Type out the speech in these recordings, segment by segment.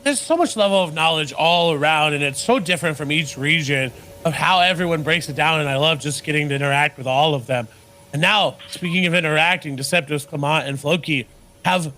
there's so much level of knowledge all around, and it's so different from each region of how everyone breaks it down. And I love just getting to interact with all of them. And now, speaking of interacting, Deceptus, Clement, and Floki have,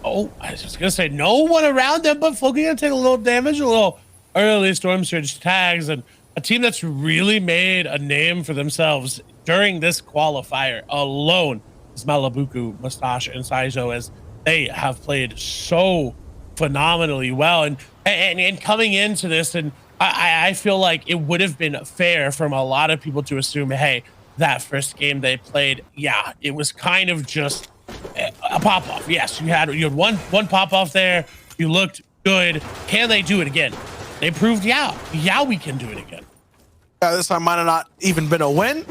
oh, I was just gonna say no one around them, but Floki gonna take a little damage, a little early Storm Surge tags, and a team that's really made a name for themselves during this qualifier alone is Malabuku, Mustache, and Saizo, as they have played so phenomenally well. And coming into this, and I feel like it would have been fair from a lot of people to assume, hey, that first game they played, yeah, it was kind of just a pop off. Yes, you had one pop off there. You looked good. Can they do it again? They proved, yeah, we can do it again. This time might have not even been a win,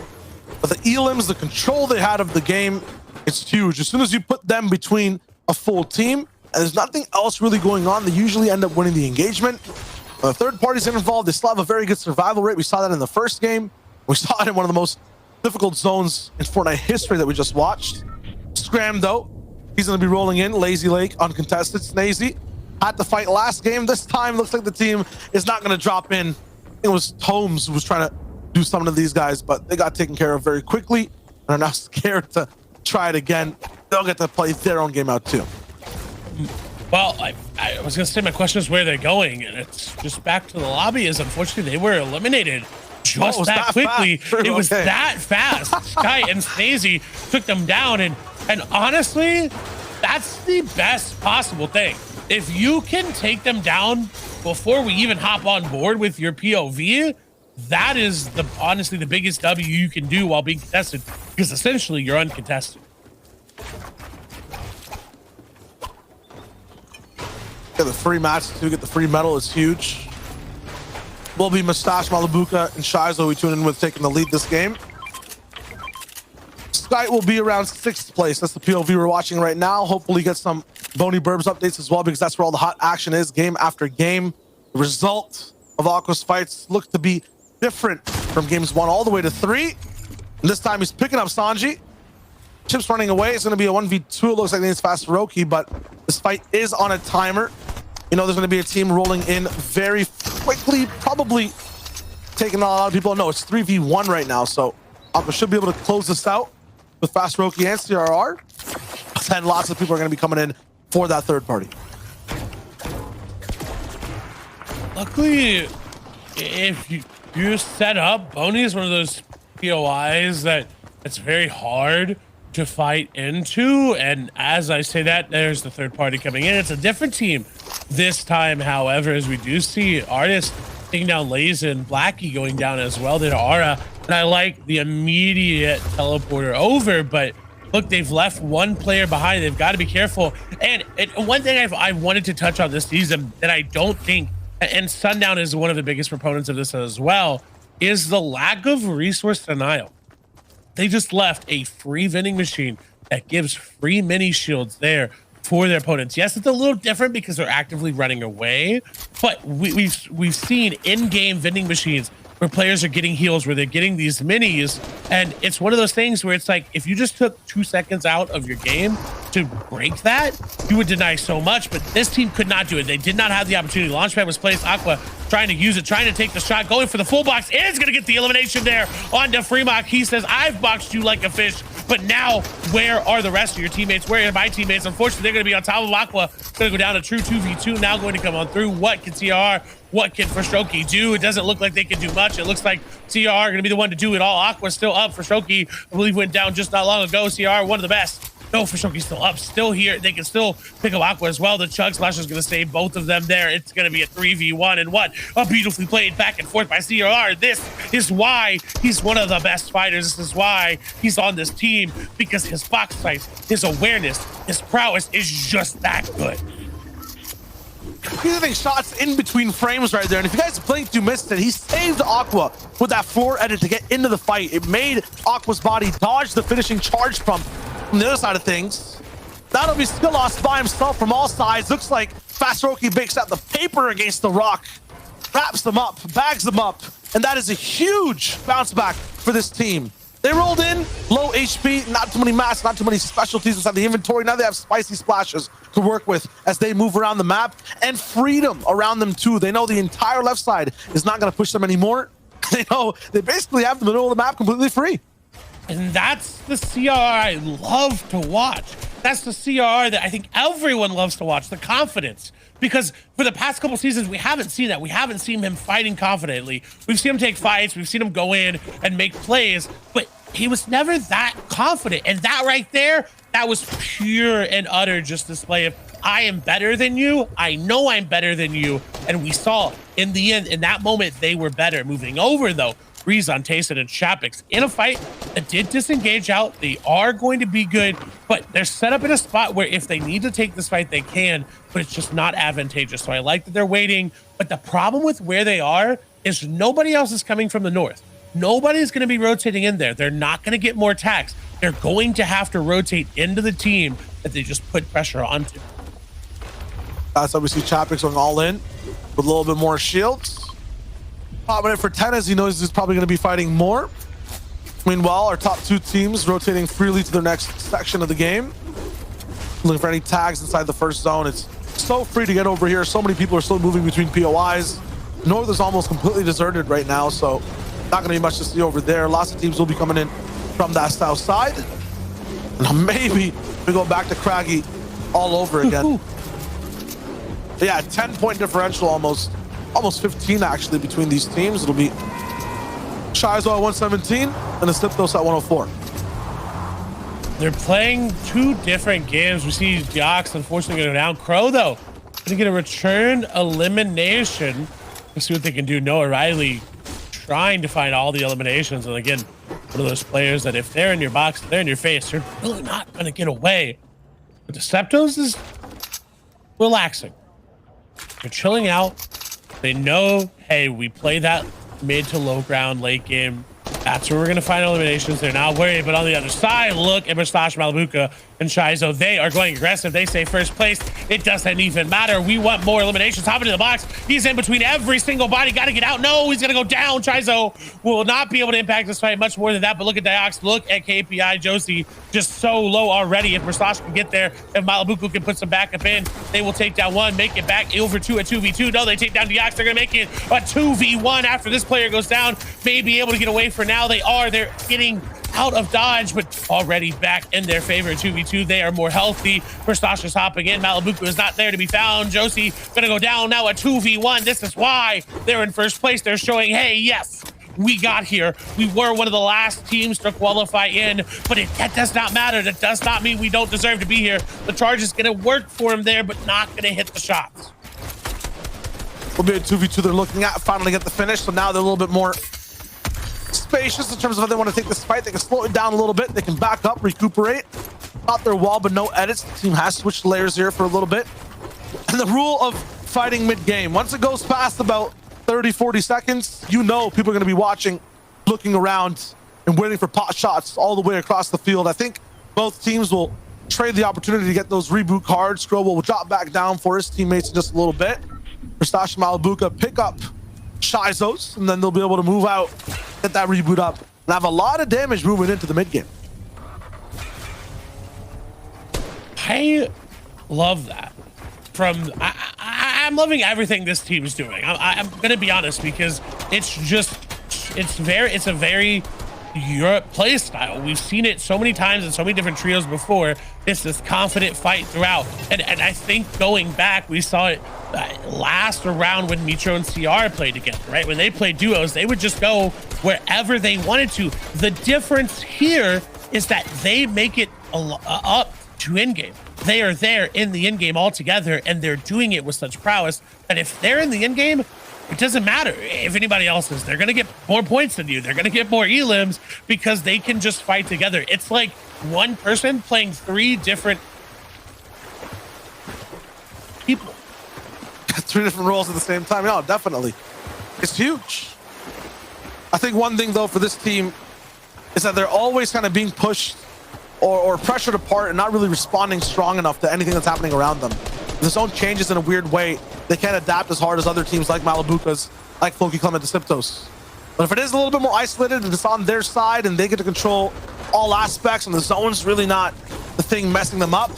but the elims, the control they had of the game, it's huge. As soon as you put them between a full team and there's nothing else really going on, they usually end up winning the engagement. When the third parties get involved, they still have a very good survival rate. We saw that in the first game. We saw it in one of the most difficult zones in Fortnite history that we just watched. Scram though, he's going to be rolling in. Lazy Lake uncontested. Snazy had to fight last game. This time looks like the team is not going to drop in. It was Holmes who was trying to do something to these guys, but they got taken care of very quickly and are now scared to try it again. They'll get to play their own game out too. Well, I was going to say, my question is where they're going, and it's just back to the lobby, as unfortunately they were eliminated just that quickly. It was that fast. Sky and Snazy took them down, and honestly, that's the best possible thing. If you can take them down before we even hop on board with your POV, that is honestly the biggest W you can do while being contested, because essentially you're uncontested. Get the free match to get the free medal is huge. Will be Mustache, Malabuka, and Shizo we tune in with taking the lead this game. Sky will be around 6th place. That's the POV we're watching right now. Hopefully get some Bony Burbs updates as well, because that's where all the hot action is game after game. The result of Aqua's fights look to be different from games 1 all the way to 3. And this time he's picking up Sanji. Chip's running away. It's going to be a 1v2. It looks like it's fast Roki, but this fight is on a timer. You know, there's going to be a team rolling in very quickly, probably taking a lot of people. No, it's 3v1 right now, so Aqua should be able to close this out with fast Roki and CRR. And lots of people are going to be coming in for that third party. Luckily, if you set up, Boney is one of those POIs that it's very hard to fight into. And as I say that, there's the third party coming in. It's a different team this time, however, as we do see Artist taking down Laze and Blackie going down as well. Then Aura, and I like the immediate teleporter over, but look, they've left one player behind. They've got to be careful. And one thing I wanted to touch on this season that I don't think, and Sundown is one of the biggest proponents of this as well, is the lack of resource denial. They just left a free vending machine that gives free mini shields there for their opponents. Yes, it's a little different because they're actively running away, but we've seen in-game vending machines where players are getting heals, where they're getting these minis, and it's one of those things where it's like, if you just took 2 seconds out of your game to break that, you would deny so much, but this team could not do it. They did not have the opportunity. Launchpad was placed. Aqua trying to use it, trying to take the shot, going for the full box, is going to get the elimination there onto Fremont. He says, I've boxed you like a fish, but now where are the rest of your teammates? Where are my teammates? Unfortunately, they're going to be on top of Aqua. Going to go down a true 2v2, now going to come on through. What can CR, what can Forshoki do? It doesn't look like they can do much. It looks like CR are going to be the one to do it all. Aqua's still up. Forshoki, I believe, went down just not long ago. CR, one of the best. No, Forshoki's still up, still here. They can still pick up Aqua as well. The Chug Slash is going to save both of them there. It's going to be a 3v1, and what a beautifully played back and forth by CR. This is why he's one of the best fighters. This is why he's on this team, because his box sight, his awareness, his prowess is just that good. He's getting shots in between frames right there, and if you guys blinked, you missed it. He saved Aqua with that floor edit to get into the fight. It made Aqua's body dodge the finishing charge from the other side of things. That'll be still lost by himself from all sides. Looks like Fast Roki bakes out the paper against the rock, wraps them up, bags them up, and that is a huge bounce back for this team. They rolled in, low HP, not too many masks, not too many specialties inside the inventory. Now they have spicy splashes to work with as they move around the map, and freedom around them too. They know the entire left side is not going to push them anymore. They know they basically have the middle of the map completely free. And that's the CR I love to watch. That's the CR that I think everyone loves to watch, the confidence. Because for the past couple seasons, we haven't seen that. We haven't seen him fighting confidently. We've seen him take fights. We've seen him go in and make plays, but he was never that confident. And that right there, that was pure and utter just display of, I am better than you. I know I'm better than you. And we saw in the end, in that moment, they were better. Moving over though, Rezon, Tayson, and Shapix in a fight that did disengage out. They are going to be good, but they're set up in a spot where if they need to take this fight, they can, but it's just not advantageous. So I like that they're waiting, but the problem with where they are is nobody else is coming from the north. Nobody's going to be rotating in there. They're not going to get more attacks. They're going to have to rotate into the team that they just put pressure onto. That's obviously Shapix going all in with a little bit more shields. Popping it for 10 as he knows he's probably going to be fighting more. Meanwhile, our top two teams rotating freely to their next section of the game. Looking for any tags inside the first zone. It's so free to get over here. So many people are still moving between POIs. North is almost completely deserted right now, so not going to be much to see over there. Lots of teams will be coming in from that south side. And maybe we go back to Craggy all over again. Yeah, 10-point differential almost 15 actually between these teams. It'll be Shizo at 117 and Asiptos at 104. They're playing two different games. We see Diox unfortunately go down. Crow though gonna get a return elimination. Let's see what they can do. Noah Riley trying to find all the eliminations, and again, one of those players that if they're in your box, they're in your face, they're really not gonna get away. But Deceptos is relaxing. They're chilling out. They know, hey, we play that mid to low ground late game. That's where we're going to find eliminations. They're not worried. But on the other side, look at Mustache, Malabuka, and Shizo. They are going aggressive. They say first place. It doesn't even matter. We want more eliminations. Hop into the box. He's in between every single body. Got to get out. No, he's going to go down. Shizo will not be able to impact this fight much more than that. But look at Diox. Look at KPI. Josie just so low already. If Mustache can get there, if Malabuka can put some backup in, they will take down one, make it back over to a 2v2. No, they take down Diox. They're going to make it a 2v1 after this player goes down. May be able to get away for now. They're getting out of dodge, but already back in their favor. 2v2, they are more healthy. Mustache is hopping in. Malabuka is not there to be found. Josie gonna go down now, a 2v1. This is why they're in first place. They're showing, hey, yes, we got here. We were one of the last teams to qualify in, but that does not matter. That does not mean we don't deserve to be here. The charge is gonna work for him there, but not gonna hit the shots. Will be a 2v2 they're looking at. Finally get the finish, so now they're a little bit more spacious in terms of how they want to take this fight. They can slow it down a little bit. They can back up, recuperate. Got their wall, but no edits. The team has switched layers here for a little bit. And the rule of fighting mid-game, once it goes past about 30, 40 seconds, you know people are going to be watching, looking around, and waiting for pot shots all the way across the field. I think both teams will trade the opportunity to get those reboot cards. Scroll will drop back down for his teammates in just a little bit. Mustache Malabuka pick up Shizos, and then they'll be able to move out, get that reboot up, and have a lot of damage moving into the mid game. I love that. I'm loving everything this team is doing. I'm gonna be honest, because it's a very Europe play style. We've seen it so many times in so many different trios before. It's this confident fight throughout, and I think going back, we saw it last around when Mitro and CR played together, right? When they played duos, they would just go wherever they wanted to. The difference here is that they make it up to in-game. They are there in the in-game all together, and they're doing it with such prowess that if they're in the in-game, it doesn't matter if anybody else is. They're going to get more points than you. They're going to get more elims because they can just fight together. It's like one person playing three different people. Three different roles at the same time. Yeah, definitely. It's huge. I think one thing, though, for this team is that they're always kind of being pushed or pressured apart and not really responding strong enough to anything that's happening around them. The zone changes in a weird way. They can't adapt as hard as other teams like Malabuka's, like Floki Clement, Deceptos. But if it is a little bit more isolated and it's on their side and they get to control all aspects and the zone's really not the thing messing them up,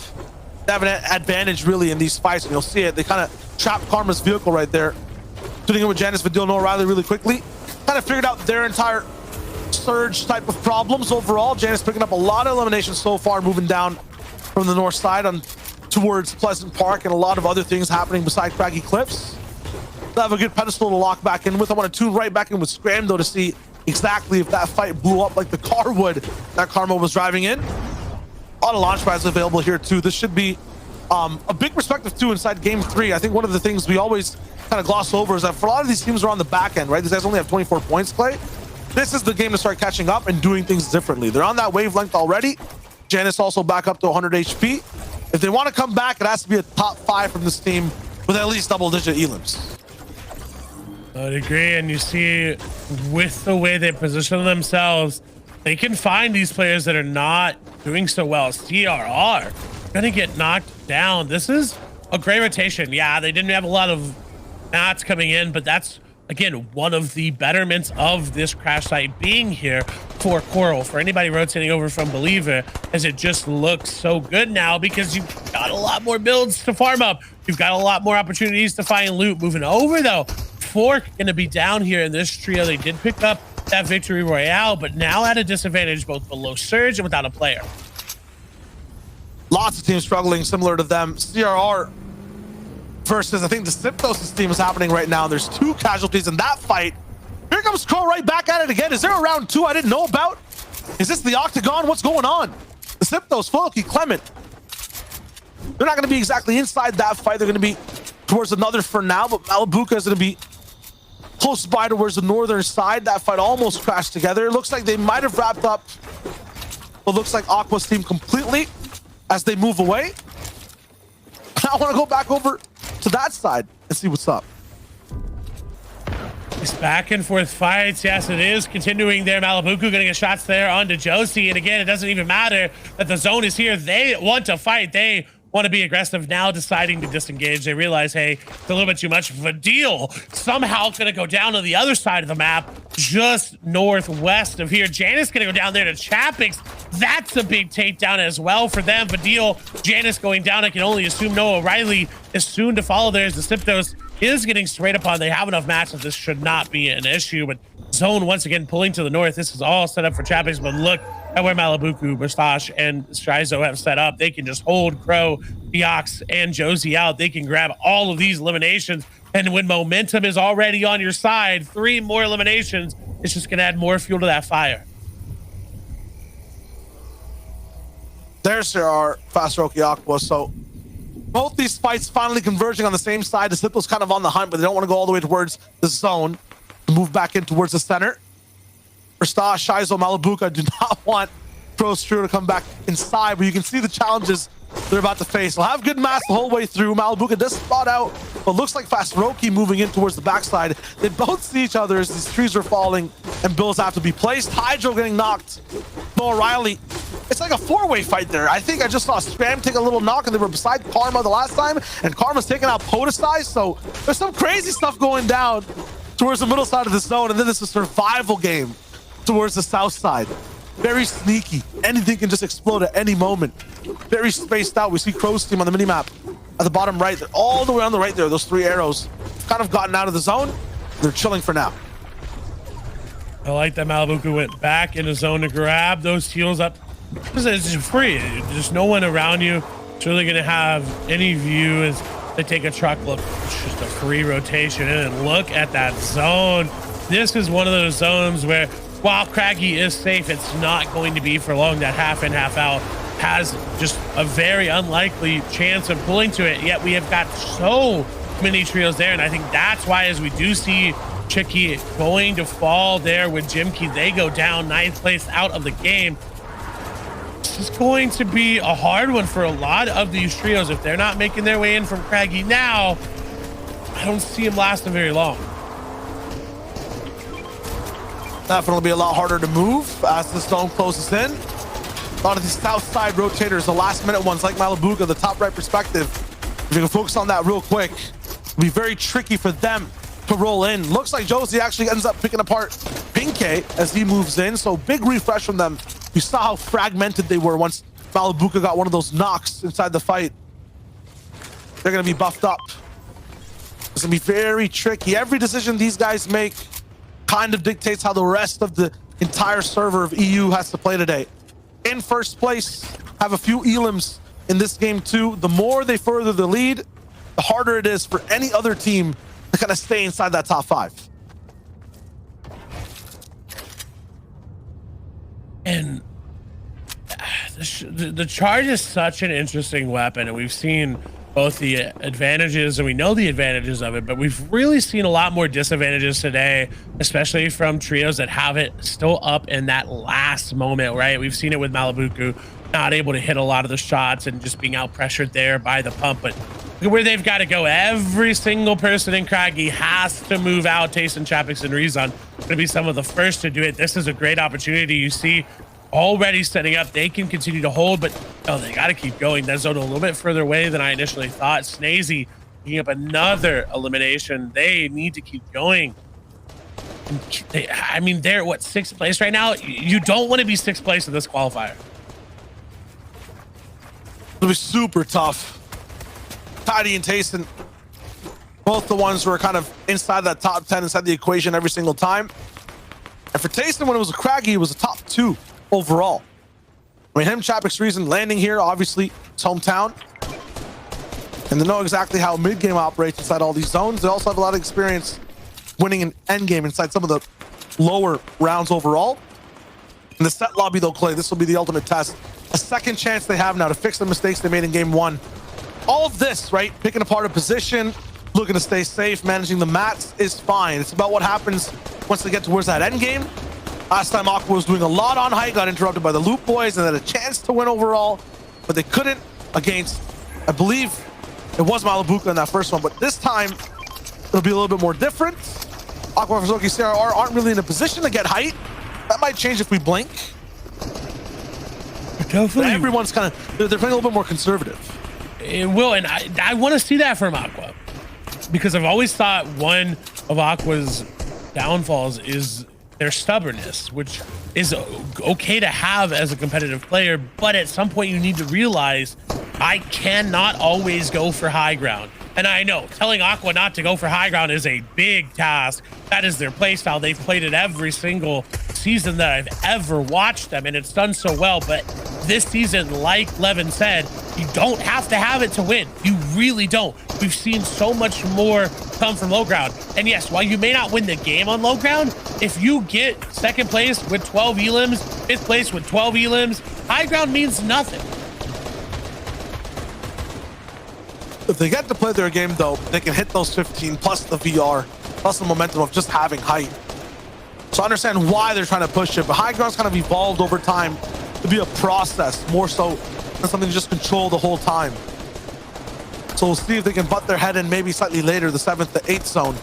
they have an advantage really in these fights, and you'll see it. They kind of trap Karma's vehicle right there, shooting in with Janice, Vidil, and O'Reilly really quickly. Kind of figured out their entire surge type of problems overall. Janice picking up a lot of eliminations so far, moving down from the north side on towards Pleasant Park, and a lot of other things happening beside Craggy Cliffs. They have a good pedestal to lock back in with. I want to tune right back in with Scram though to see exactly if that fight blew up like the car would that Karma was driving in. A lot of launch pads available here too. This should be a big perspective too inside game 3. I think one of the things we always kind of gloss over is that for a lot of these teams are on the back end, right? These guys only have 24 points, Clay. This is the game to start catching up and doing things differently. They're on that wavelength already. Janice also back up to 100 HP. If they want to come back, it has to be a top 5 from this team with at least double-digit elims. I'd agree, and you see with the way they position themselves, they can find these players that are not doing so well. CRR gonna get knocked down. This is a great rotation. Yeah, they didn't have a lot of mats coming in, but that's again one of the betterments of this crash site being here for Coral, for anybody rotating over from Believer, as it just looks so good now because you've got a lot more builds to farm up. You've got a lot more opportunities to find loot. Moving over though, Fork gonna be down here in this trio. They did pick up that victory royale, but now at a disadvantage both below Surge and without a player. Lots of teams struggling similar to them. CRR versus, I think the Syptos team is happening right now. There's 2 casualties in that fight. Here comes Crow right back at it again. Is there a round 2 I didn't know about? Is this the Octagon? What's going on? The Syptos, Fulky, Clement. They're not going to be exactly inside that fight. They're going to be towards another for now, but Malabuka is going to be close by towards the northern side. That fight almost crashed together. It looks like they might have wrapped up what looks like Aqua's team completely as they move away. I want to go back over to that side and see what's up. It's back and forth fights. Yes, it is continuing there. Malabuku gonna get shots there onto Josie. And again, it doesn't even matter that the zone is here. They want to fight. They want to be aggressive, now deciding to disengage. They realize, hey, it's a little bit too much of a deal. Somehow it's gonna go down to the other side of the map, just northwest of here. Janice gonna go down there to Chapix. That's a big takedown as well for them. Vadil, Janice going down. I can only assume Noah O'Reilly is soon to follow there as the Syptos is getting straight upon. They have enough matches. This should not be an issue, but zone once again pulling to the north. This is all set up for Chapix, but look at where Malabuku, Mustache, and Strizo have set up. They can just hold Crow, Deox, and Josie out. They can grab all of these eliminations, and when momentum is already on your side, 3 more eliminations, it's just gonna add more fuel to that fire. There's our Fast Roki Aqua. So both these fights finally converging on the same side. The Slipple's kind of on the hunt, but they don't want to go all the way towards the zone. Move back in towards the center. Mustache, Shizo, Malabuka do not want Pro Stru to come back inside, but you can see the challenges they're about to face. They'll have good mass the whole way through. Malabuka does spot out what looks like Fast Roki moving in towards the backside. They both see each other as these trees are falling and bills have to be placed. Hydro getting knocked. Noah Riley. It's like a 4-way fight there. I think I just saw Spam take a little knock, and they were beside Karma the last time, and Karma's taking out Podesize. So there's some crazy stuff going down towards the middle side of the zone, and then it's a survival game towards the south side. Very sneaky. Anything can just explode at any moment. Very spaced out. We see Crow's team on the minimap at the bottom right. They're all the way on the right there. Those 3 arrows kind of gotten out of the zone. They're chilling for now. I like that Malabuku went back in the zone to grab those heals up. It's just free. There's no one around you. It's really going to have any view as they take a truck. Look, it's just a free rotation. And look at that zone. This is one of those zones where, while Craggy is safe, it's not going to be for long. That half in, half out has just a very unlikely chance of pulling to it. Yet we have got so many trios there. And I think that's why, as we do see Chicky going to fall there with Jimkey, they go down 9th place out of the game. This is going to be a hard one for a lot of these trios. If they're not making their way in from Craggy now, I don't see them lasting very long. Definitely be a lot harder to move as the zone closes in. A lot of these south side rotators, the last minute ones like Malabuka, the top right perspective. If you can focus on that real quick, it'll be very tricky for them to roll in. Looks like Josie actually ends up picking apart Pinkay as he moves in. So big refresh from them. You saw how fragmented they were once Malabuka got one of those knocks inside the fight. they're going to be buffed up. It's going to be very tricky. Every decision these guys make kind of dictates how the rest of the entire server of EU has to play today. In first place, have a few elims in this game too. The more they further the lead, the harder it is for any other team to kind of stay inside that top 5. And the charge is such an interesting weapon, and we've seen both the advantages and we know the advantages of it, but we've really seen a lot more disadvantages today, especially from trios that have it still up in that last moment, right? We've seen it with Malibuku not able to hit a lot of the shots and just being out pressured there by the pump, but where they've got to go, every single person in Craggy has to move out. Tayson, Chapix, and Rezon going to be some of the first to do it. This is a great opportunity. You see already setting up, they can continue to hold, but no, they got to keep going. That zone a little bit further away than I initially thought. Snazy picking up another elimination. They need to keep going. I mean, they're what, 6th place right now? You don't want to be 6th place in this qualifier. It'll be super tough. Tidy and Tayson, both the ones who are kind of inside that top 10, inside the equation every single time. And for Tayson, when it was a Craggy, it was a top 2 overall. I mean, him, Chapix, Reason landing here, obviously, it's hometown. And they know exactly how mid-game operates inside all these zones. They also have a lot of experience winning an endgame inside some of the lower rounds overall. In the set lobby, though, Clay, this will be the ultimate test. A second chance they have now to fix the mistakes they made in game 1. All of this, right? Picking apart a position, looking to stay safe, managing the mats is fine. It's about what happens once they get towards that end game. Last time Aqua was doing a lot on height, got interrupted by the Loop Boys, and had a chance to win overall, but they couldn't against, I believe it was Malibuka in that first one, but this time it'll be a little bit more different. Aqua, Fazoki, CRR aren't really in a position to get height. That might change if we blink. Definitely. Everyone's kind of, they're playing a little bit more conservative. It will, and I want to see that from Aqua, because I've always thought one of Aqua's downfalls is their stubbornness, which is okay to have as a competitive player, but at some point you need to realize I cannot always go for high ground. And I know telling Aqua not to go for high ground is a big task. That is their play style. They've played it every single season that I've ever watched them, and it's done so well. But this season, like Levin said, you don't have to have it to win. You really don't. We've seen so much more come from low ground. And yes, while you may not win the game on low ground, if you get 2nd place with 12 elims, 5th place with 12 elims, high ground means nothing. If they get to play their game, though, they can hit those 15 plus the VR, plus the momentum of just having height. So I understand why they're trying to push it, but high ground's kind of evolved over time to be a process more so than something to just control the whole time. So we'll see if they can butt their head in maybe slightly later, the 7th to 8th zone.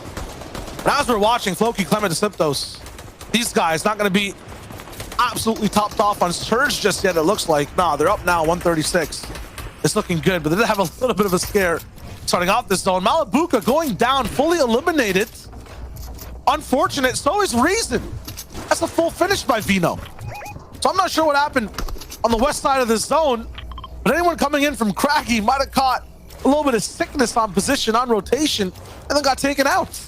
But as we're watching, Floki, Clement, and Siptos, these guys not going to be absolutely topped off on Surge just yet, it looks like. Nah, they're up now, 136. It's looking good, but they did have a little bit of a scare starting off this zone. Malibuka going down, fully eliminated. Unfortunate, so is Reason. That's a full finish by Vino. So I'm not sure what happened on the west side of this zone, but anyone coming in from Craggy might have caught a little bit of sickness on position, on rotation, and then got taken out.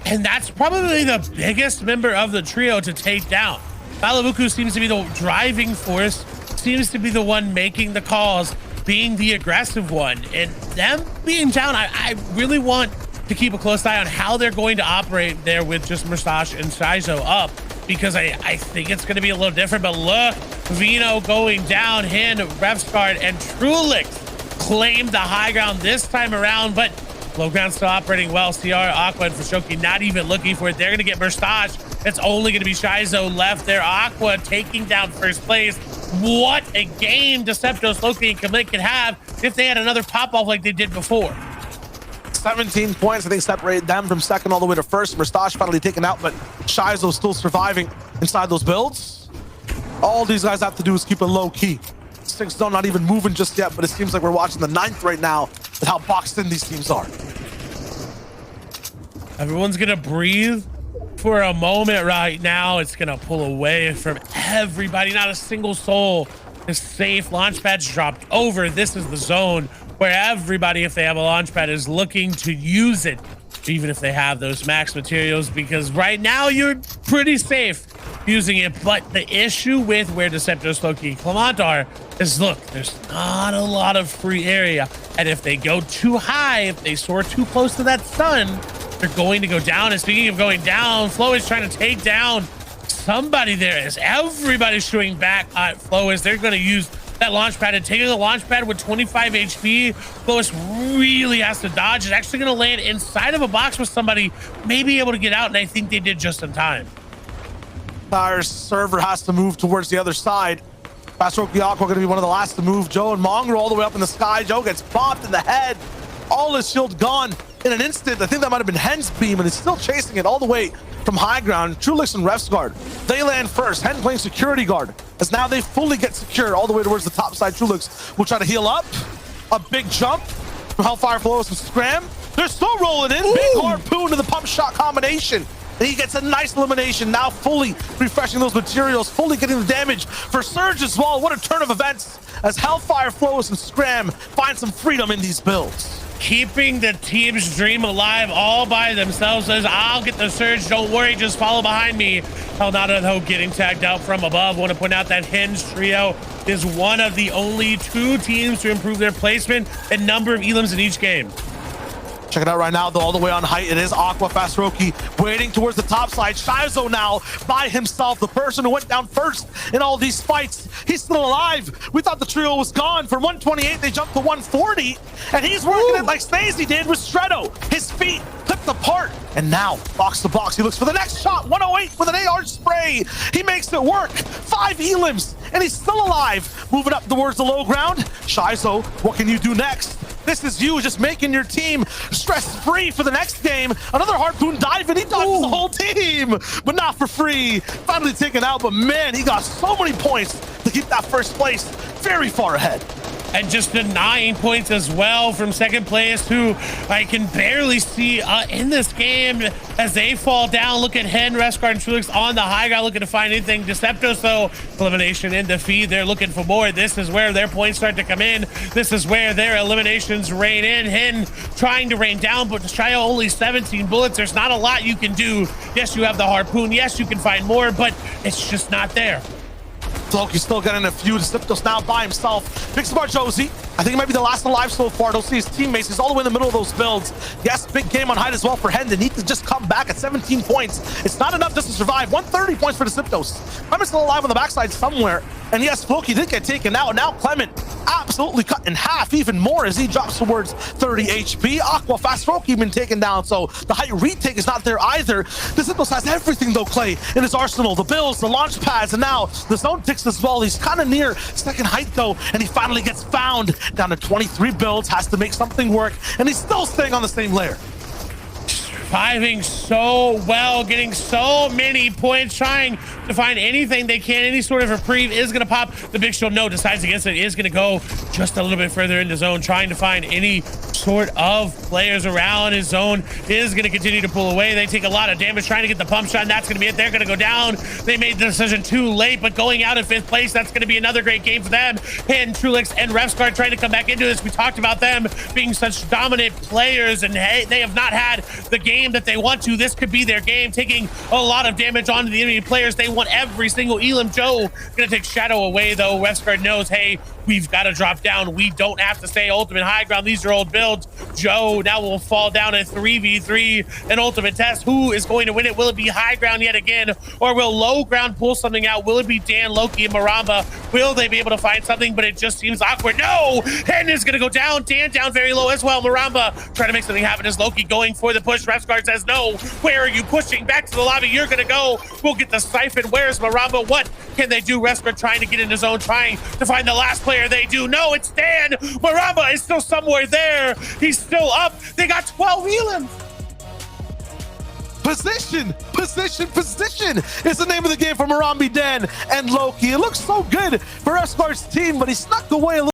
And that's probably the biggest member of the trio to take down. Malibuku seems to be the driving force, seems to be the one making the calls, being the aggressive one, and them being down, I really want to keep a close eye on how they're going to operate there with just Mustache and Shizo up, because I think it's going to be a little different. But look, Vino going down, Hin, Revscard, and Trulix claimed the high ground this time around, but low ground still operating well. CR, Aqua, and Fashoki not even looking for it. They're going to get Mustache. It's only going to be Shizo left there. Aqua taking down first place. What a game Deceptos, Loki, and Kamlik could have if they had another pop-off like they did before. 17 points, I think, separate them from second all the way to first. Mustache finally taken out, but Shizo still surviving inside those builds. All these guys have to do is keep it low key. 6th zone not even moving just yet, but it seems like we're watching the 9th right now with how boxed in these teams are. Everyone's gonna breathe for a moment right now. It's gonna pull away from everybody. Not a single soul is safe. Launchpad's dropped over. This is the zone where everybody, if they have a launch pad, is looking to use it, even if they have those max materials, because right now you're pretty safe using it. But the issue with where Deceptos, Loki, and Clement are is, look, there's not a lot of free area, and if they go too high, if they soar too close to that sun, they're going to go down. And speaking of going down, Flo is trying to take down somebody there as everybody's shooting back at Flois. They're going to use that launch pad, and taking the launch pad with 25 HP, Flois really has to dodge. It's actually going to land inside of a box with somebody, may be able to get out, and I think they did just in time. Our server has to move towards the other side. Aqua going to be one of the last to move. Joe and Mongrel all the way up in the sky. Joe gets popped in the head. All his shield gone in an instant. I think that might have been Hen's beam, and he's still chasing it all the way from high ground. Trulix and Refsguard, they land first. Hen playing security guard, as now they fully get secure all the way towards the top side. Trulix will try to heal up. A big jump from Hellfire Flows and Scram. They're still rolling in. Ooh. Big harpoon to the pump shot combination. And he gets a nice elimination, now fully refreshing those materials, fully getting the damage for Surge as well. What a turn of events as Hellfire Flows and Scram find some freedom in these builds. Keeping the team's dream alive all by themselves. Says, I'll get the Surge, don't worry, just follow behind me. Helnata, though, getting tagged out from above. Want to point out that Hinge trio is one of the only 2 teams to improve their placement and number of elims in each game. Check it out right now, though, all the way on height. It is Aqua Fasroki waiting towards the top side. Shizo now by himself, the person who went down first in all these fights. He's still alive. We thought the trio was gone. From 128, they jumped to 140, and he's working it like Stacey did with Stretto. His feet clipped apart, and now box to box. He looks for the next shot. 108 with an AR spray. He makes it work. 5 elims, and he's still alive. Moving up towards the low ground. Shizo, what can you do next? This is you just making your team stress-free for the next game. Another harpoon dive, and he dodges the whole team, but not for free. Finally taken out, but man, he got so many points to keep that first place very far ahead. And just the 9 points as well from second place, who I can barely see in this game as they fall down. Look at Hen, Rescard, and Trulix on the high ground looking to find anything. Deceptos, though, elimination and defeat. They're looking for more. This is where their points start to come in. This is where their eliminations rain in. Hen trying to rain down, but Trio only 17 bullets. There's not a lot you can do. Yes, you have the harpoon. Yes, you can find more, but it's just not there. Loki's still getting a few. Deceptos now by himself. Picks apart Josie. I think he might be the last alive so far. Don't see his teammates. He's all the way in the middle of those builds. Yes, big game on height as well for Hen. They need to just come back at 17 points. It's not enough just to survive. 130 points for Deceptos. Clement's still alive on the backside somewhere. And yes, Floki did get taken out. Now Clement absolutely cut in half, even more as he drops towards 30 HP. Aqua Fast Floki been taken down, so the height retake is not there either. Deceptos has everything though, Clay, in his arsenal. The builds, the launch pads, and now the zone ticks as well. He's kind of near second height though, and he finally gets found. Down to 23 builds, has to make something work, and he's still staying on the same layer. Surviving so well, getting so many points, trying to find anything they can. Any sort of reprieve is going to pop. The big shield, no, decides against it. Is going to go just a little bit further into zone, trying to find any sort of players around his zone. Is going to continue to pull away. They take a lot of damage trying to get the pump shot, and that's going to be it. They're going to go down. They made the decision too late, but going out in 5th place, that's going to be another great game for them. And Trulix and Refsguard trying to come back into this. We talked about them being such dominant players, and hey, they have not had the game that they want to. This could be their game, taking a lot of damage onto the enemy players. They want every single elim. Joe gonna take Shadow away though. Refsguard knows, hey, we've got to drop down. We don't have to stay ultimate high ground. These are old builds. Joe now will fall down at 3v3 an ultimate test. Who is going to win it? Will it be high ground yet again, or will low ground pull something out? Will it be Dan, Loki, and Maramba? Will they be able to find something? But it just seems awkward. No, Hen is gonna go down. Dan down very low as well. Maramba trying to make something happen as Loki going for the push. Refsguard says no. Where are you pushing? Back to the lobby. You're gonna go. We'll get the siphon. Where's Maramba? What can they do? Refsguard trying to get in his zone, trying to find the last player. They do. No, it's Dan. Maramba is still somewhere there. He's still up. They got 12 elims. Position is the name of the game for Marambi, Dan, and Loki. It looks so good for Escar's team, but he snuck away a little